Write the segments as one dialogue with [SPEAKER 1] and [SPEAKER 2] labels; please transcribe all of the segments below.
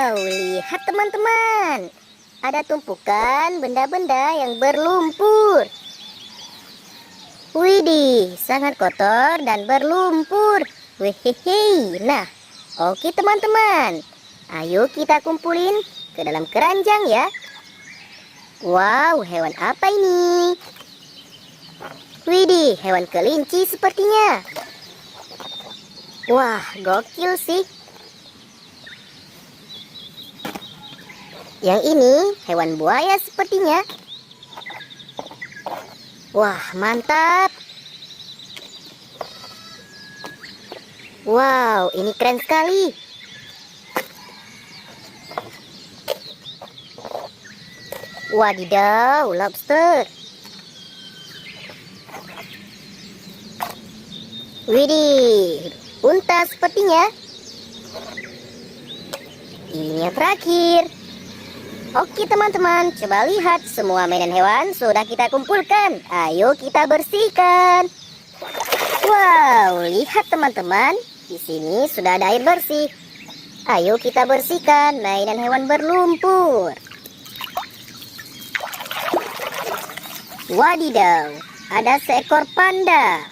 [SPEAKER 1] Wow, lihat teman-teman. Ada tumpukan benda-benda yang berlumpur. Widih, sangat kotor dan berlumpur. Wehehe. Nah, oke teman-teman. Ayo kita kumpulin ke dalam keranjang ya. Wow, hewan apa ini? Widih, hewan kelinci sepertinya. Wah, gokil sih. Yang ini hewan buaya sepertinya. Wah, mantap. Wow, ini keren sekali. Wadidaw, lobster. Widih, unta sepertinya. Ini yang terakhir. Oke teman-teman, coba lihat semua mainan hewan sudah kita kumpulkan. Ayo kita bersihkan. Wow, lihat teman-teman, di sini sudah ada air bersih. Ayo kita bersihkan mainan hewan berlumpur. Wadidaw, ada seekor panda.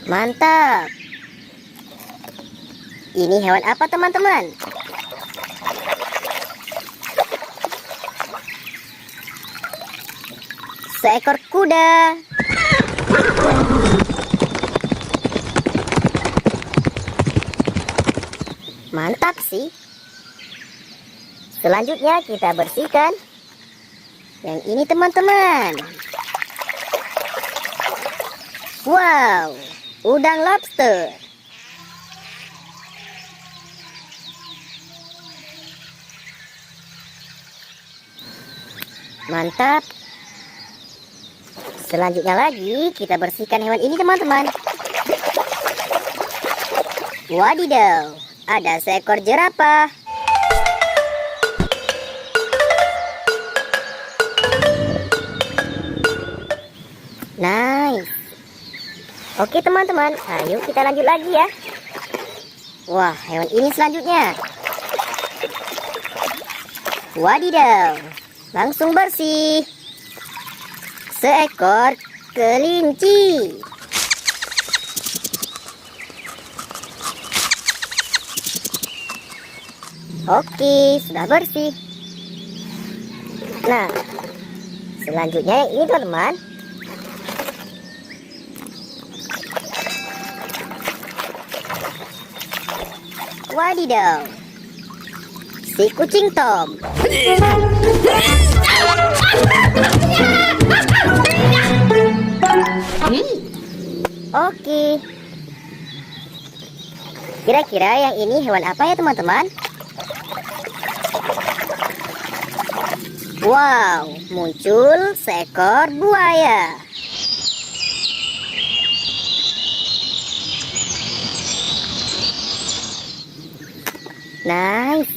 [SPEAKER 1] Mantap. Ini hewan apa teman-teman? Seekor kuda. Mantap sih. Selanjutnya kita bersihkan yang ini teman-teman. Wow, udang lobster. Mantap. Selanjutnya lagi kita bersihkan hewan ini teman-teman. Wadidaw, ada seekor jerapah. Nice. Oke teman-teman, ayo kita lanjut lagi ya. Wah, hewan ini selanjutnya. Wadidaw, langsung bersih. Seekor kelinci. Oke, sudah bersih. Nah, selanjutnya yang ini teman-teman. Wadidaw, si kucing Tom. Oke. Kira-kira yang ini hewan apa ya teman-teman? Wow, muncul seekor buaya. Nice.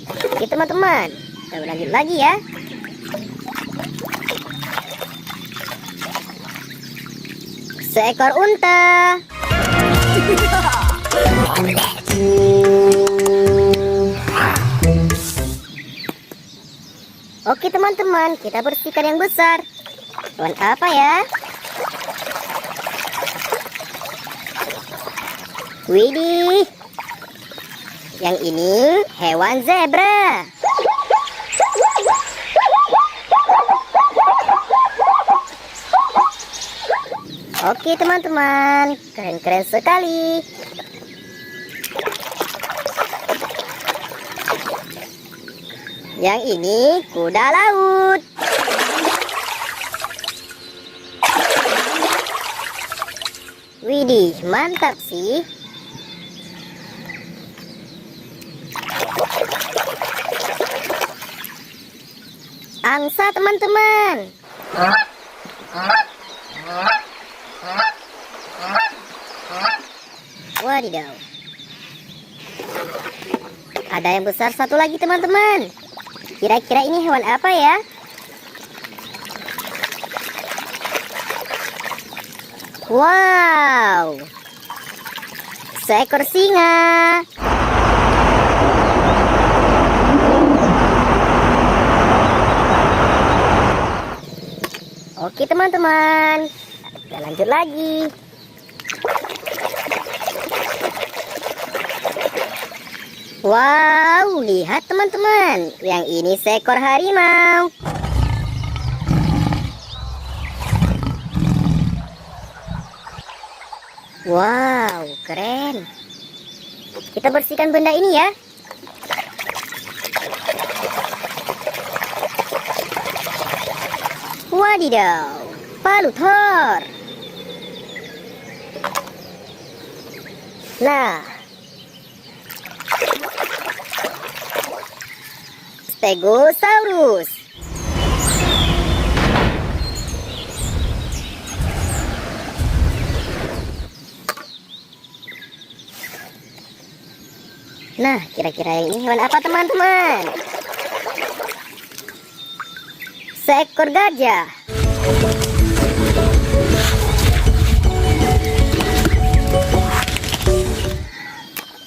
[SPEAKER 1] Oke teman-teman, kita lanjut lagi ya. Seekor unta. Oke teman-teman, kita bersihkan yang besar. Hewan apa ya? Widih. Yang ini hewan zebra. Oke teman-teman, keren-keren sekali. Yang ini kuda laut. Widih, mantap sih. Angsa teman-teman. Wadidaw. Ada yang besar satu lagi teman-teman. Kira-kira ini hewan apa ya? Wow, seekor singa. Oke teman-teman, kita lanjut lagi. Wow, lihat teman-teman, yang ini seekor harimau. Wow, keren. Kita bersihkan benda ini ya. Wadidaw, palutor. Nah, Stegosaurus. Nah, kira-kira yang ini hewan apa teman-teman? Seekor gajah.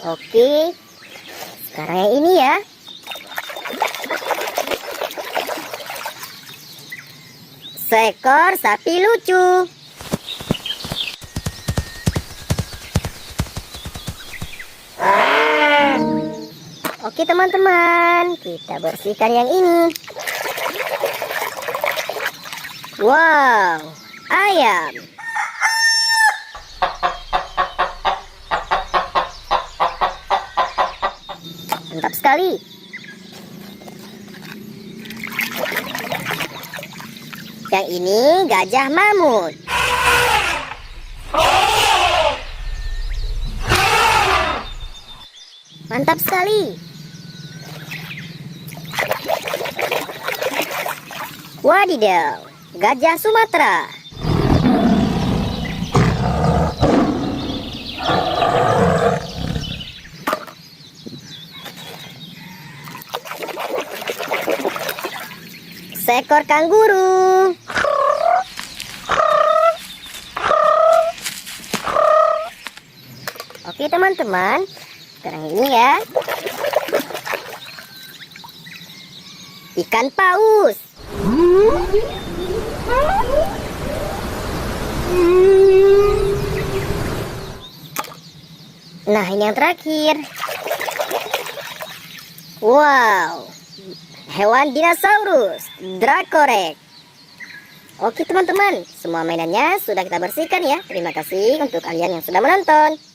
[SPEAKER 1] Oke, sekarang yang ini ya. Seekor sapi lucu. Oke teman-teman, kita bersihkan yang ini. Wow, ayam. Mantap sekali. Yang ini gajah mamut. Mantap sekali. Wadidaw, gajah Sumatera. Seekor kanguru. Oke teman-teman, sekarang ini ya. Ikan paus. Nah, ini yang terakhir. Wow, hewan dinosaurus, Dracorex. Oke teman-teman, semua mainannya sudah kita bersihkan ya. Terima kasih untuk kalian yang sudah menonton.